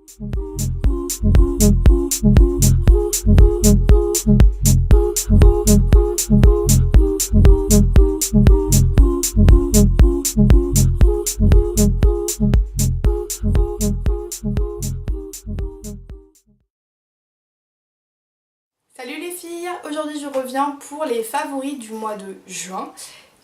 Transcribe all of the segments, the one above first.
Salut les filles, aujourd'hui je reviens pour les favoris du mois de juin.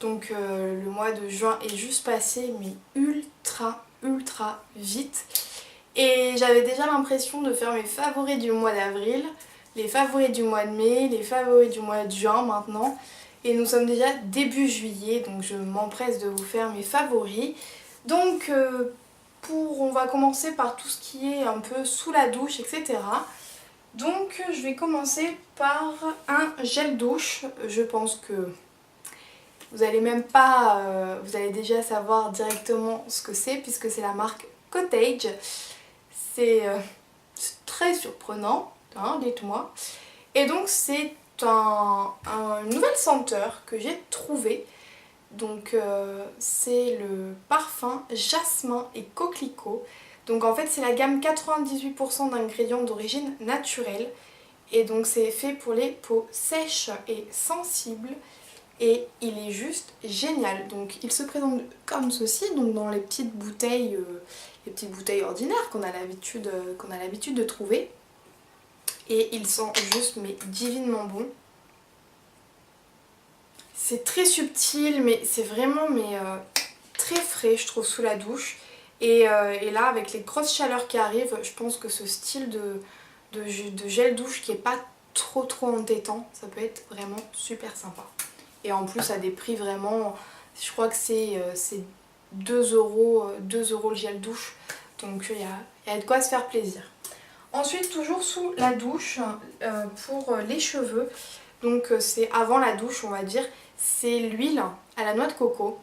Donc le mois de juin est juste passé mais ultra vite. Et j'avais déjà l'impression de faire mes favoris du mois d'avril, les favoris du mois de mai, les favoris du mois de juin maintenant. Et nous sommes déjà début juillet, donc je m'empresse de vous faire mes favoris. Donc on va commencer par tout ce qui est un peu sous la douche, etc. Donc je vais commencer par un gel douche. Je pense que vous allez même pas, vous allez déjà savoir directement ce que c'est puisque c'est la marque Cottage. C'est très surprenant, hein, dites-moi. Et donc c'est une nouvelle senteur que j'ai trouvée. Donc c'est le parfum jasmin et coquelicot. Donc en fait c'est la gamme 98% d'ingrédients d'origine naturelle. Et donc c'est fait pour les peaux sèches et sensibles. Et il est juste génial. Donc il se présente comme ceci, donc dans les petites bouteilles ordinaires qu'on a l'habitude de trouver. Et il sent juste mais divinement bon. C'est très subtil mais c'est vraiment très frais je trouve sous la douche. Et là avec les grosses chaleurs qui arrivent, je pense que ce style de gel douche qui est pas trop entêtant, ça peut être vraiment super sympa. Et en plus à des prix vraiment, je crois que c'est 2 euros le gel douche, donc il y a de quoi se faire plaisir. Ensuite toujours sous la douche, pour les cheveux, donc c'est avant la douche on va dire, c'est l'huile à la noix de coco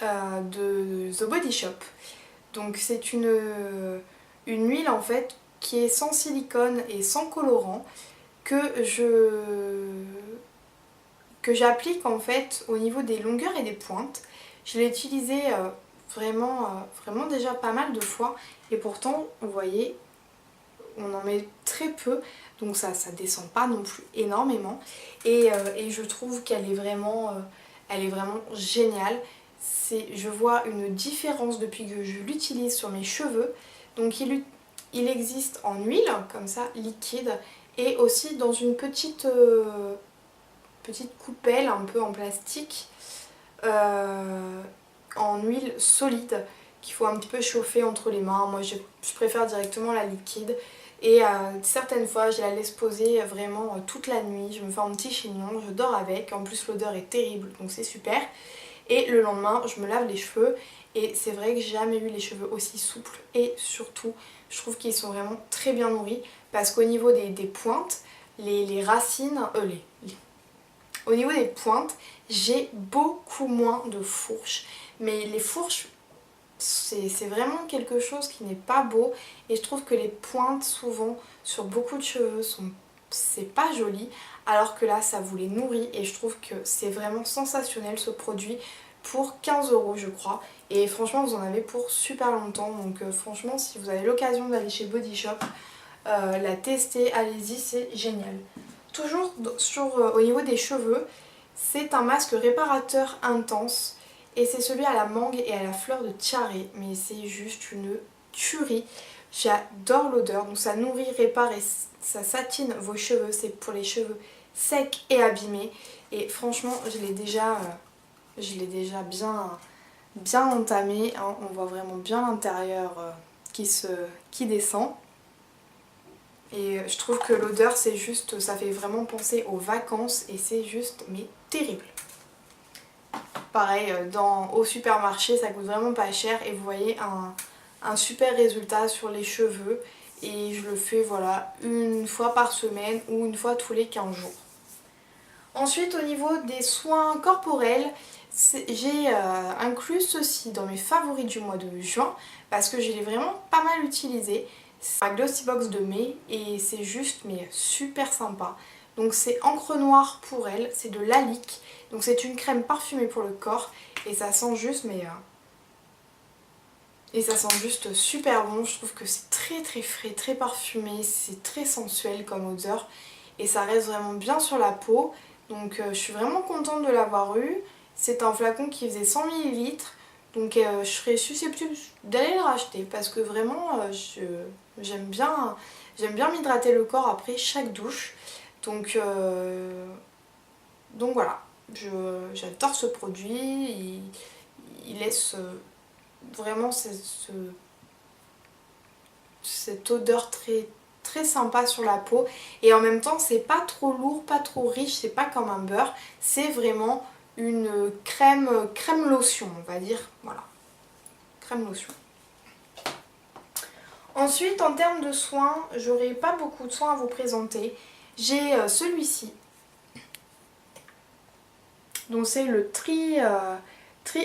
de The Body Shop. Donc c'est une huile en fait qui est sans silicone et sans colorant que j'applique en fait au niveau des longueurs et des pointes. Je l'ai utilisé vraiment déjà pas mal de fois et pourtant vous voyez on en met très peu donc ça descend pas non plus énormément et je trouve qu'elle est vraiment géniale. Je vois une différence depuis que je l'utilise sur mes cheveux. Donc il existe en huile comme ça liquide et aussi dans une petite coupelle un peu en plastique en huile solide qu'il faut un petit peu chauffer entre les mains. Moi je préfère directement la liquide et certaines fois je la laisse poser vraiment toute la nuit. Je me fais un petit chignon, je dors avec, en plus l'odeur est terrible donc c'est super. Et le lendemain je me lave les cheveux et c'est vrai que j'ai jamais eu les cheveux aussi souples et surtout je trouve qu'ils sont vraiment très bien nourris parce qu'au niveau des pointes, les racines, au niveau des pointes, j'ai beaucoup moins de fourches. Mais les fourches, c'est vraiment quelque chose qui n'est pas beau. Et je trouve que les pointes, souvent, sur beaucoup de cheveux, c'est pas joli. Alors que là, ça vous les nourrit. Et je trouve que c'est vraiment sensationnel ce produit. Pour 15 € je crois. Et franchement, vous en avez pour super longtemps. Donc franchement, si vous avez l'occasion d'aller chez Body Shop, la tester, allez-y, c'est génial. Toujours au niveau des cheveux, c'est un masque réparateur intense et c'est celui à la mangue et à la fleur de tiare, mais c'est juste une tuerie. J'adore l'odeur, donc ça nourrit, répare et ça satine vos cheveux, c'est pour les cheveux secs et abîmés et franchement je l'ai déjà bien entamé, hein. On voit vraiment bien l'intérieur qui descend. Et je trouve que l'odeur c'est juste, ça fait vraiment penser aux vacances et c'est juste mais terrible. Pareil, au supermarché ça coûte vraiment pas cher et vous voyez un super résultat sur les cheveux. Et je le fais voilà une fois par semaine ou une fois tous les 15 jours. Ensuite au niveau des soins corporels, j'ai inclus ceci dans mes favoris du mois de juin parce que je l'ai vraiment pas mal utilisé. C'est un Glossybox de mai et c'est juste mais super sympa. Donc c'est encre noire pour elle, c'est de Lalique. Donc c'est une crème parfumée pour le corps et ça sent juste mais Et ça sent juste super bon, je trouve que c'est très très frais, très parfumé, c'est très sensuel comme odeur. Et ça reste vraiment bien sur la peau, donc je suis vraiment contente de l'avoir eu. C'est un flacon qui faisait 100 ml, donc je serais susceptible d'aller le racheter parce que vraiment j'aime bien m'hydrater le corps après chaque douche. Donc voilà, j'adore ce produit, il laisse vraiment cette odeur très, très sympa sur la peau et en même temps c'est pas trop lourd, pas trop riche, c'est pas comme un beurre, c'est vraiment une crème lotion on va dire, voilà, crème lotion. Ensuite en termes de soins, j'aurai pas beaucoup de soins à vous présenter. J'ai celui-ci, donc c'est le Tri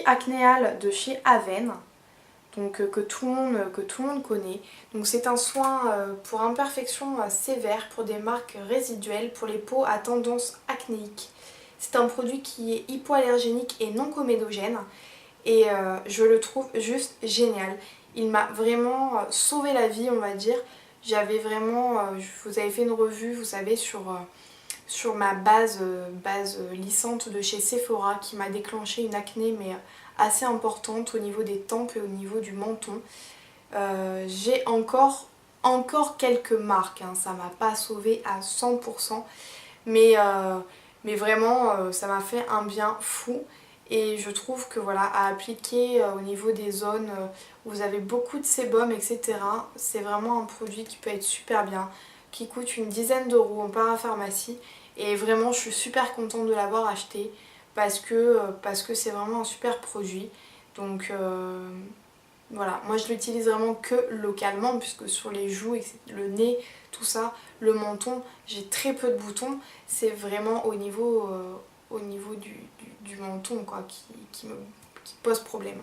Acnéal de chez Aven. Donc que tout le monde connaît. Donc c'est un soin pour imperfections sévères, pour des marques résiduelles, pour les peaux à tendance acnéique. C'est un produit qui est hypoallergénique et non comédogène et je le trouve juste génial. Il m'a vraiment sauvé la vie on va dire. J'avais vraiment, je vous avais fait une revue vous savez sur ma base lissante de chez Sephora qui m'a déclenché une acné mais assez importante au niveau des tempes et au niveau du menton. J'ai encore quelques marques, hein, ça m'a pas sauvée à 100%, mais vraiment ça m'a fait un bien fou et je trouve que voilà, à appliquer au niveau des zones où vous avez beaucoup de sébum etc. C'est vraiment un produit qui peut être super bien, qui coûte une dizaine d'euros en parapharmacie et vraiment je suis super contente de l'avoir acheté parce que c'est vraiment un super produit. Donc voilà, moi je l'utilise vraiment que localement puisque sur les joues, le nez, tout ça, le menton, j'ai très peu de boutons. C'est vraiment au niveau du menton quoi, qui pose problème.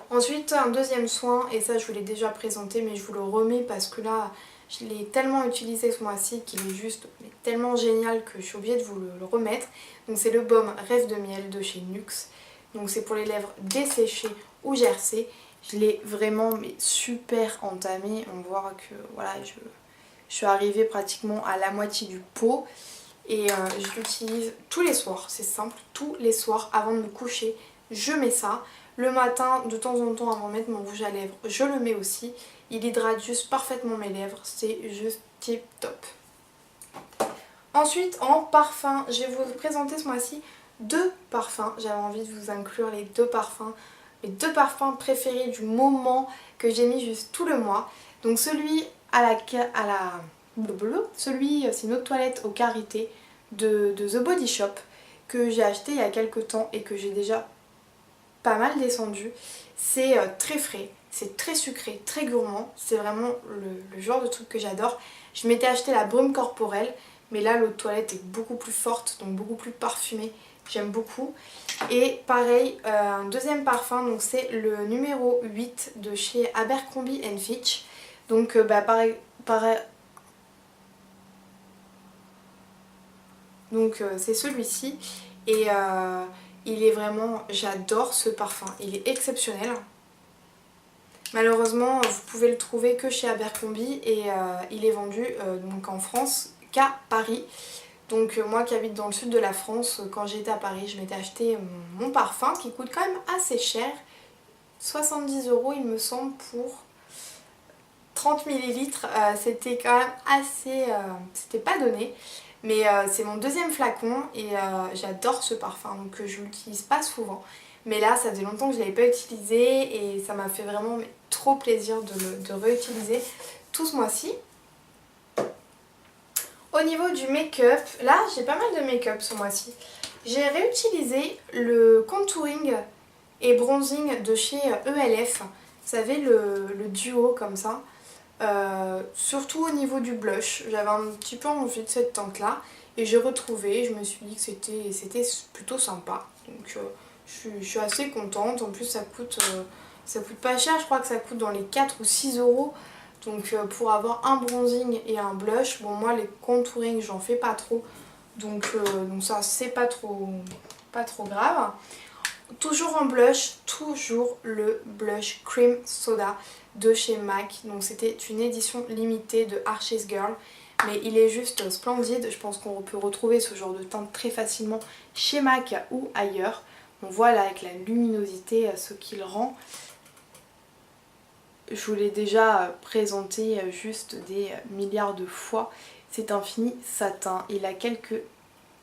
Ensuite un deuxième soin, et ça je vous l'ai déjà présenté mais je vous le remets parce que là je l'ai tellement utilisé ce mois-ci qu'il est juste tellement génial que je suis obligée de vous le remettre. Donc c'est le baume Rêve de miel de chez Nuxe. Donc c'est pour les lèvres desséchées ou gercées. Je l'ai vraiment mais super entamé. On voit que voilà, je suis arrivée pratiquement à la moitié du pot. Et je l'utilise tous les soirs, c'est simple, tous les soirs avant de me coucher. Je mets ça. Le matin, de temps en temps, avant de mettre mon rouge à lèvres, je le mets aussi. Il hydrate juste parfaitement mes lèvres, c'est juste tip top. Ensuite, en parfum, je vais vous présenter ce mois-ci 2 parfums. J'avais envie de vous inclure les 2 parfums, mes 2 parfums préférés du moment que j'ai mis juste tout le mois. Donc celui celui c'est une eau de toilette au karité de The Body Shop que j'ai acheté il y a quelques temps et que j'ai déjà pas mal descendu. C'est très frais, c'est très sucré, très gourmand, c'est vraiment le genre de truc que j'adore. Je m'étais acheté la brume corporelle, mais là l'eau de toilette est beaucoup plus forte, donc beaucoup plus parfumée, j'aime beaucoup. Et pareil, un deuxième parfum, donc c'est le numéro 8 de chez Abercrombie Fitch. Donc donc c'est celui-ci et il est vraiment, j'adore ce parfum, il est exceptionnel. Malheureusement vous pouvez le trouver que chez Abercrombie et il est vendu donc en France qu'à Paris. Donc moi qui habite dans le sud de la France, quand j'étais à Paris je m'étais acheté mon parfum qui coûte quand même assez cher, 70 € il me semble pour 30 ml, c'était quand même assez, c'était pas donné. Mais c'est mon deuxième flacon et j'adore ce parfum donc je l'utilise pas souvent. Mais là ça faisait longtemps que je l'avais pas utilisé et ça m'a fait vraiment trop plaisir de réutiliser tout ce mois-ci. Au niveau du make-up, là j'ai pas mal de make-up ce mois-ci. J'ai réutilisé le contouring et bronzing de chez ELF. Vous savez le duo comme ça. Surtout au niveau du blush, j'avais un petit peu envie de cette teinte là et j'ai retrouvé, je me suis dit que c'était plutôt sympa, donc je suis assez contente. En plus ça coûte pas cher, je crois que ça coûte dans les 4 ou 6 €. Donc pour avoir un bronzing et un blush, bon moi les contouring j'en fais pas trop, donc ça c'est pas trop grave. Toujours en blush, toujours le blush Cream Soda de chez MAC. Donc c'était une édition limitée de Arches Girl. Mais il est juste splendide. Je pense qu'on peut retrouver ce genre de teinte très facilement chez MAC ou ailleurs. On voit là avec la luminosité ce qu'il rend. Je vous l'ai déjà présenté juste des milliards de fois. C'est un fini satin. Il a quelques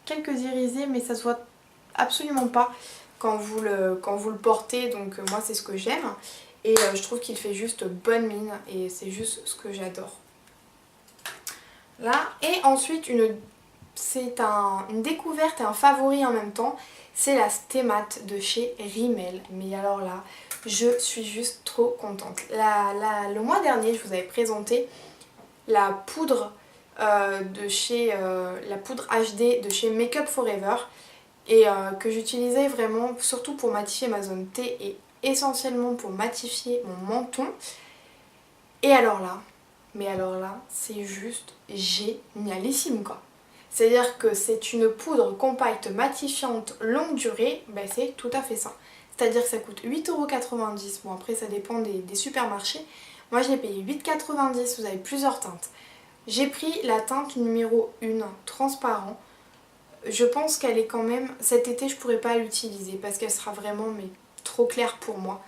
irisés mais ça se voit absolument pas quand vous le portez. Donc moi c'est ce que j'aime. Et je trouve qu'il fait juste bonne mine et c'est juste ce que j'adore. Là, et ensuite c'est une découverte et un favori en même temps. C'est la Stémat de chez Rimmel. Mais alors là, je suis juste trop contente. Le mois dernier, je vous avais présenté la poudre la poudre HD de chez Make Up Forever. Et que j'utilisais vraiment surtout pour matifier ma zone T et essentiellement pour matifier mon menton. Et alors là, c'est juste génialissime quoi. C'est-à-dire que c'est une poudre compacte matifiante longue durée, ben c'est tout à fait ça. C'est-à-dire que ça coûte 8,90 €. Bon après ça dépend des supermarchés. Moi je l'ai payé 8,90 €, vous avez plusieurs teintes. J'ai pris la teinte numéro 1, transparent. Je pense qu'elle est quand même... Cet été je pourrais pas l'utiliser parce qu'elle sera vraiment mais trop claire pour moi.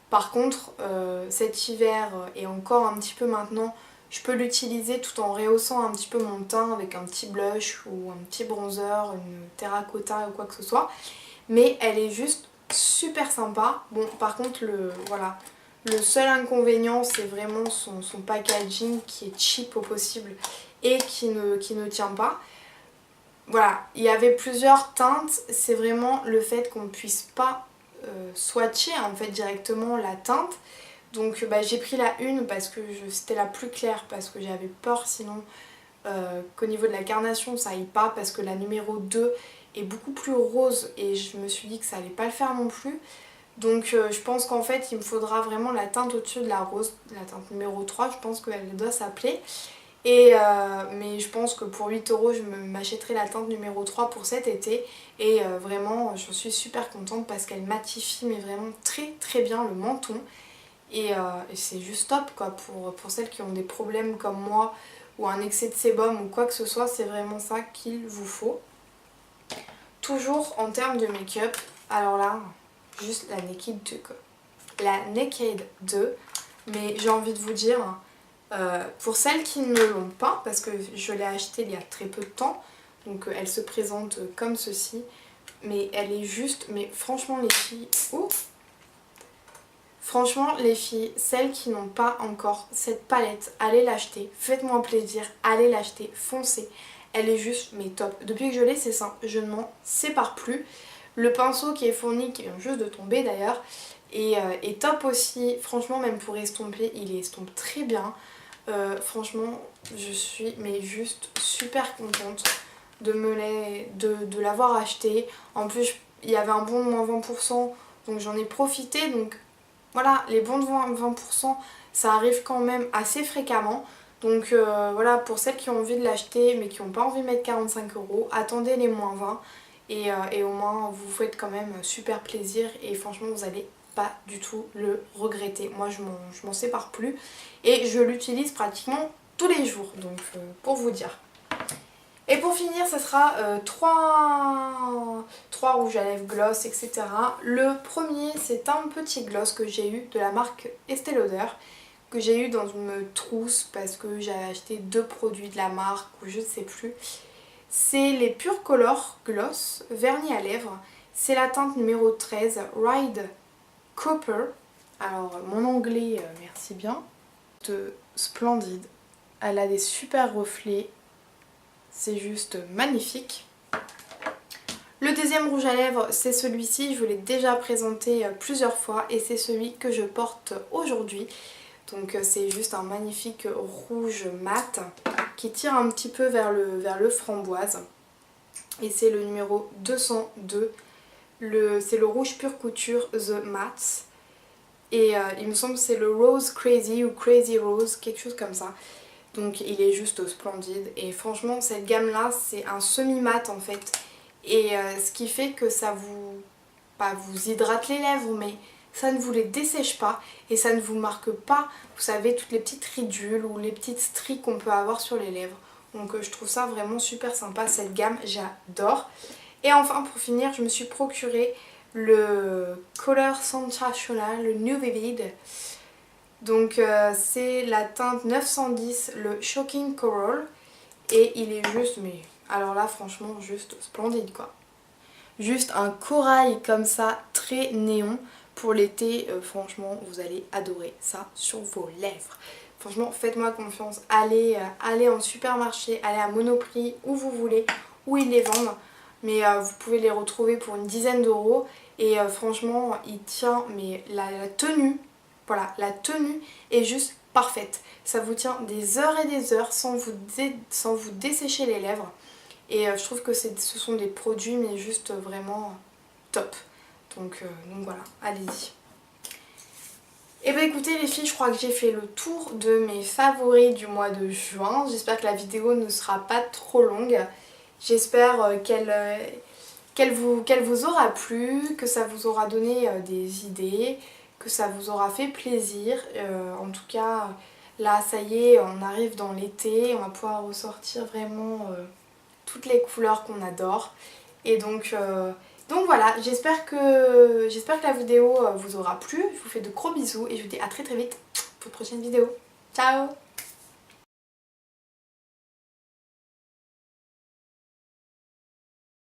Par contre cet hiver et encore un petit peu maintenant, je peux l'utiliser tout en rehaussant un petit peu mon teint avec un petit blush ou un petit bronzer, une terracotta ou quoi que ce soit. Mais elle est juste super sympa. Bon par contre voilà, le seul inconvénient c'est vraiment son packaging qui est cheap au possible et qui ne tient pas. Voilà, il y avait plusieurs teintes, c'est vraiment le fait qu'on ne puisse pas swatcher en fait directement la teinte. Donc j'ai pris la 1 parce que c'était la plus claire, parce que j'avais peur sinon qu'au niveau de la carnation ça aille pas, parce que la numéro 2 est beaucoup plus rose et je me suis dit que ça allait pas le faire non plus. Donc je pense qu'en fait il me faudra vraiment la teinte au-dessus de la rose, la teinte numéro 3, je pense qu'elle doit s'appeler. Mais je pense que pour 8 € je m'achèterai la teinte numéro 3 pour cet été. Et vraiment je suis super contente parce qu'elle matifie mais vraiment très très bien le menton. Et c'est juste top quoi, pour celles qui ont des problèmes comme moi ou un excès de sébum ou quoi que ce soit, c'est vraiment ça qu'il vous faut. Toujours en termes de make-up, alors là, juste la Naked 2 quoi. La Naked 2, mais j'ai envie de vous dire, pour celles qui ne l'ont pas, parce que je l'ai achetée il y a très peu de temps, donc elle se présente comme ceci, mais elle est juste, mais franchement les filles, franchement les filles, celles qui n'ont pas encore cette palette, allez l'acheter, faites-moi plaisir, allez l'acheter, foncez. Elle est juste mais top. Depuis que je l'ai c'est simple, je ne m'en sépare plus. Le pinceau qui est fourni, qui vient juste de tomber d'ailleurs, est top aussi. Franchement même pour estomper, il estompe très bien. Franchement je suis mais juste super contente de l'avoir acheté. En plus il y avait un bon de moins 20%, donc j'en ai profité. Donc voilà, les bons de 20% ça arrive quand même assez fréquemment. Donc voilà, pour celles qui ont envie de l'acheter mais qui n'ont pas envie de mettre 45 €, attendez les moins 20 et au moins vous faites quand même super plaisir et franchement vous allez pas du tout le regretter. Moi je m'en sépare plus et je l'utilise pratiquement tous les jours, donc pour vous dire. Et pour finir, ça sera 3 rouges à lèvres gloss, etc. Le premier, c'est un petit gloss que j'ai eu de la marque Estée Lauder, que j'ai eu dans une trousse parce que j'avais acheté 2 produits de la marque ou je ne sais plus. C'est les Pure Color Gloss vernis à lèvres. C'est la teinte numéro 13, Ride Copper. Alors mon anglais, merci bien. Splendide. Elle a des super reflets. C'est juste magnifique. Le deuxième rouge à lèvres, c'est celui-ci. Je vous l'ai déjà présenté plusieurs fois et c'est celui que je porte aujourd'hui. Donc c'est juste un magnifique rouge mat qui tire un petit peu vers le framboise. Et c'est le numéro 202. C'est le rouge pure couture The Matte. Et il me semble que c'est le Rose Crazy ou Crazy Rose, quelque chose comme ça. Donc il est juste splendide et franchement cette gamme là c'est un semi-mat en fait. Et ce qui fait que ça vous pas vous hydrate les lèvres, mais ça ne vous les dessèche pas et ça ne vous marque pas, vous savez, toutes les petites ridules ou les petites stries qu'on peut avoir sur les lèvres. Donc je trouve ça vraiment super sympa, cette gamme, j'adore. Et enfin pour finir, je me suis procuré le Color Sensational, le New Vivid. Donc c'est la teinte 910, le Shocking Coral. Et il est juste, mais alors là franchement juste splendide quoi. Juste un corail comme ça, très néon. Pour l'été, franchement vous allez adorer ça sur vos lèvres. Franchement faites-moi confiance, allez en supermarché, allez à Monoprix, où vous voulez, où ils les vendent. Mais vous pouvez les retrouver pour une dizaine d'euros. Et franchement il tient, mais la tenue, voilà, la tenue est juste parfaite. Ça vous tient des heures et des heures sans vous dessécher les lèvres. Et je trouve que ce sont des produits mais juste vraiment top. Donc voilà, allez-y. Et bah écoutez les filles, je crois que j'ai fait le tour de mes favoris du mois de juin. J'espère que la vidéo ne sera pas trop longue. J'espère qu'elle vous aura plu, que ça vous aura donné des idées, que ça vous aura fait plaisir. En tout cas, là ça y est, on arrive dans l'été, on va pouvoir ressortir vraiment toutes les couleurs qu'on adore. Et donc voilà, j'espère que la vidéo vous aura plu. Je vous fais de gros bisous et je vous dis à très très vite pour une prochaine vidéo. Ciao!